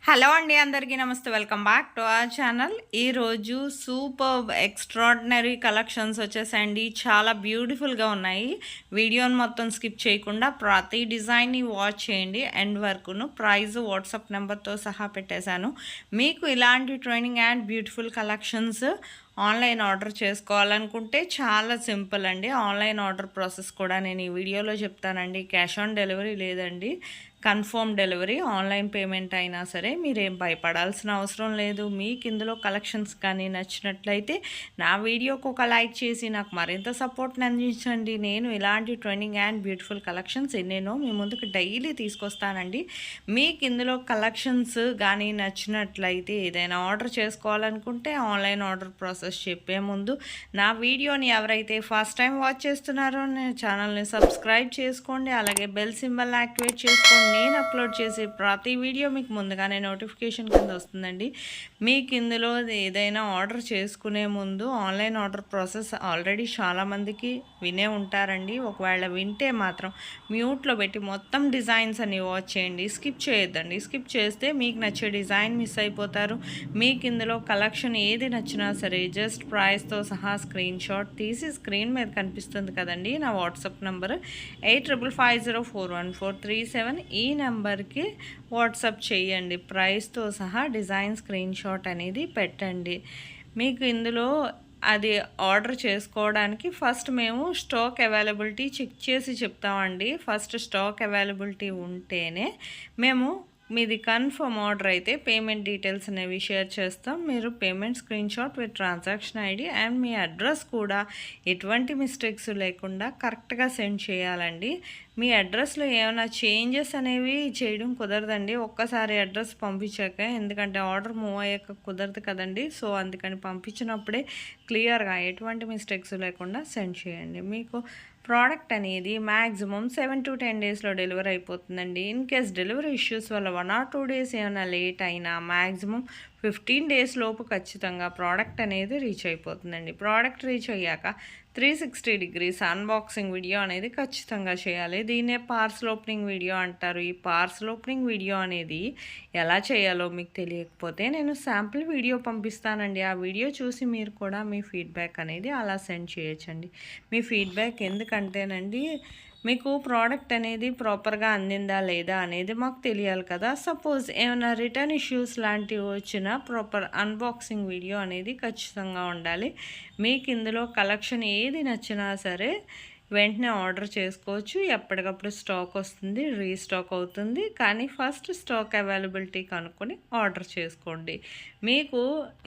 Hello అండి, అందరికీ నమస్తే. Welcome back to our channel. ఈరోజు సూపర్బ్ ఎక్స్ట్రాడినరీ కలెక్షన్స్ వచ్చేసాయండి. చాలా బ్యూటిఫుల్గా ఉన్నాయి. వీడియోని మొత్తం స్కిప్ చేయకుండా ప్రతి డిజైన్ని వాచ్ చేయండి. ఎండ్ వరకును ప్రైస్ వాట్సాప్ నెంబర్తో సహా పెట్టేశాను. మీకు ఇలాంటి training and beautiful collections online order చేసుకోవాలనుకుంటే చాలా సింపుల్ అండి. ఆన్లైన్ ఆర్డర్ ప్రాసెస్ కూడా నేను ఈ వీడియోలో చెప్తానండి. క్యాష్ ఆన్ డెలివరీ లేదండి, కన్ఫర్మ్ డెలివరీ. ఆన్లైన్ పేమెంట్ అయినా సరే మీరేం భయపడాల్సిన అవసరం లేదు. మీకు ఇందులో కలెక్షన్స్ కానీ నచ్చినట్లయితే నా వీడియోకి ఒక లైక్ చేసి నాకు మరింత సపోర్ట్ని అందించండి. నేను ఇలాంటి ట్రెండింగ్ అండ్ బ్యూటిఫుల్ కలెక్షన్స్ ఎన్నెన్నో మీ ముందుకు డైలీ తీసుకొస్తానండి. మీకు ఇందులో కలెక్షన్స్ కానీ నచ్చినట్లయితే ఏదైనా ఆర్డర్ చేసుకోవాలనుకుంటే ఆన్లైన్ ఆర్డర్ ప్రాసెస్ చెప్పే ముందు నా వీడియోని ఎవరైతే ఫస్ట్ టైం వాచ్ చేస్తున్నారో ఛానల్ని సబ్స్క్రైబ్ చేసుకోండి. అలాగే బెల్ సింబల్ యాక్టివేట్ చేసుకోండి. నేను అప్లోడ్ చేసే ప్రతి వీడియో మీకు ముందుగానే నోటిఫికేషన్ కింద వస్తుందండి. మీకు ఇందులో ఏదైనా ఆర్డర్ చేసుకునే ముందు ఆన్లైన్ ఆర్డర్ ప్రాసెస్ ఆల్రెడీ చాలామందికి వినే ఉంటారండి. ఒకవేళ వింటే మాత్రం మ్యూట్లో పెట్టి మొత్తం డిజైన్స్ అని వాచ్ చేయండి. స్కిప్ చేయొద్దండి. స్కిప్ చేస్తే మీకు నచ్చే డిజైన్ మిస్ అయిపోతారు. మీకు ఇందులో కలెక్షన్ ఏది నచ్చినా సరే జస్ట్ ప్రైస్తో సహా స్క్రీన్ షాట్ తీసి స్క్రీన్ మీద కనిపిస్తుంది కదండి నా వాట్సాప్ నెంబర్ 8550414337. ఈ నెంబర్కి వాట్సాప్ చేయండి. ప్రైస్తో సహా డిజైన్ స్క్రీన్ షాట్ అనేది పెట్టండి. మీకు ఇందులో అది ఆర్డర్ చేసుకోవడానికి ఫస్ట్ మేము స్టాక్ అవైలబిలిటీ చెక్ చేసి చెప్తామండి. ఫస్ట్ స్టాక్ అవైలబిలిటీ ఉంటేనే మేము మీది కన్ఫర్మ్ ఆర్డర్ అయితే పేమెంట్ డీటెయిల్స్ అనేవి షేర్ చేస్తాం. మీరు payment screen shot with transaction ID and me address కూడా ఎటువంటి మిస్టేక్స్ లేకుండా కరెక్ట్గా సెండ్ చేయాలండి. మీ అడ్రస్లో ఏమైనా చేంజెస్ అనేవి చేయడం కుదరదండి ఒక్కసారి అడ్రస్ పంపించాక, ఎందుకంటే ఆర్డర్ మూవ్ అయ్యాక కుదరదు కదండి. సో అందుకని పంపించినప్పుడే క్లియర్గా ఎటువంటి మిస్టేక్స్ లేకుండా సెండ్ చేయండి. మీకు ప్రోడక్ట్ అనేది మ్యాక్సిమం 7 to 10 డేస్లో డెలివరీ అయిపోతుందండి. ఇన్ కేస్ డెలివరీ ఇష్యూస్ వల్ల 1 or 2 డేస్ ఏమైనా లేట్ అయినా మ్యాక్సిమం 15 డేస్ లోపు ఖచ్చితంగా ప్రోడక్ట్ అనేది రీచ్ అయిపోతుందండి. ప్రోడక్ట్ రీచ్ అయ్యాక 360 degrees అన్బాక్సింగ్ వీడియో అనేది ఖచ్చితంగా చేయాలి. దీన్నే పార్సల్ ఓపెనింగ్ వీడియో అంటారు. ఈ పార్సల్ ఓపెనింగ్ వీడియో అనేది ఎలా చేయాలో మీకు తెలియకపోతే నేను శాంపుల్ వీడియో పంపిస్తానండి. ఆ వీడియో చూసి మీరు కూడా మీ ఫీడ్బ్యాక్ అనేది అలా సెండ్ చేయొచ్చండి. మీ ఫీడ్బ్యాక్ ఎందుకంటేనండి మీకు ప్రోడక్ట్ అనేది ప్రాపర్గా అందిందా లేదా అనేది మాకు తెలియాలి కదా. సపోజ్ ఏమైనా రిటర్న్ ఇష్యూస్ లాంటివి వచ్చినా ప్రాపర్ అన్బాక్సింగ్ వీడియో అనేది ఖచ్చితంగా ఉండాలి. మీకు ఇందులో కలెక్షన్ ఏది నచ్చినా సరే వెంటనే ఆర్డర్ చేసుకోవచ్చు. ఎప్పటికప్పుడు స్టాక్ వస్తుంది, రీస్టాక్ అవుతుంది. కానీ ఫస్ట్ స్టాక్ అవైలబిలిటీ కనుక్కొని ఆర్డర్ చేసుకోండి. మీకు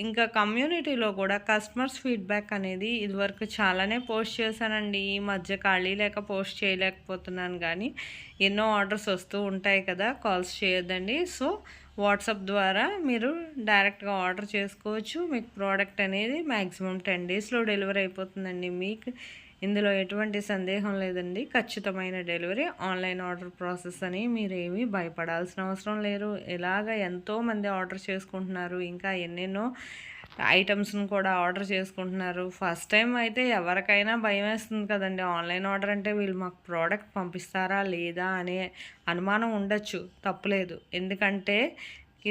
ఇంకా కమ్యూనిటీలో కూడా కస్టమర్స్ ఫీడ్బ్యాక్ అనేది ఇదివరకు చాలానే పోస్ట్ చేశానండి. ఈ మధ్య ఖాళీ లేక పోస్ట్ చేయలేకపోతున్నాను, కానీ ఎన్నో ఆర్డర్స్ వస్తూ ఉంటాయి కదా, కాల్స్ చేయొద్దండి. సో వాట్సాప్ ద్వారా మీరు డైరెక్ట్గా ఆర్డర్ చేసుకోవచ్చు. మీకు ప్రోడక్ట్ అనేది మ్యాక్సిమం 10 డేస్లో డెలివరీ అయిపోతుందండి. మీకు ఇందులో ఎటువంటి సందేహం లేదండి. ఖచ్చితమైన డెలివరీ ఆన్లైన్ ఆర్డర్ ప్రాసెస్ అని మీరేమీ భయపడాల్సిన అవసరం లేదు. ఇలాగ ఎంతోమంది ఆర్డర్ చేసుకుంటున్నారు. ఇంకా ఎన్నెన్నో ఐటమ్స్ని కూడా ఆర్డర్ చేసుకుంటున్నారు. ఫస్ట్ టైం అయితే ఎవరికైనా భయం వేస్తుంది కదండి. ఆన్లైన్ ఆర్డర్ అంటే వీళ్ళు మాకు ప్రోడక్ట్ పంపిస్తారా లేదా అనే అనుమానం ఉండొచ్చు, తప్పులేదు. ఎందుకంటే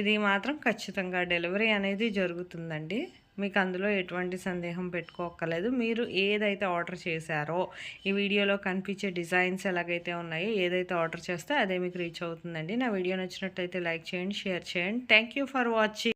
ఇది మాత్రం ఖచ్చితంగా డెలివరీ అనేది జరుగుతుందండి. మీకు అందులో ఎటువంటి సందేహం పెట్టుకోక్కర్లేదు. మీరు ఏదైతే ఆర్డర్ చేశారో ఈ వీడియోలో కనిపించే డిజైన్స్ ఎలాగైతే ఉన్నాయో ఏదైతే ఆర్డర్ చేస్తే అదే మీకు రీచ్ అవుతుందండి. నా వీడియో నచ్చినట్టయితే లైక్ చేయండి, షేర్ చేయండి. Thank you for watching.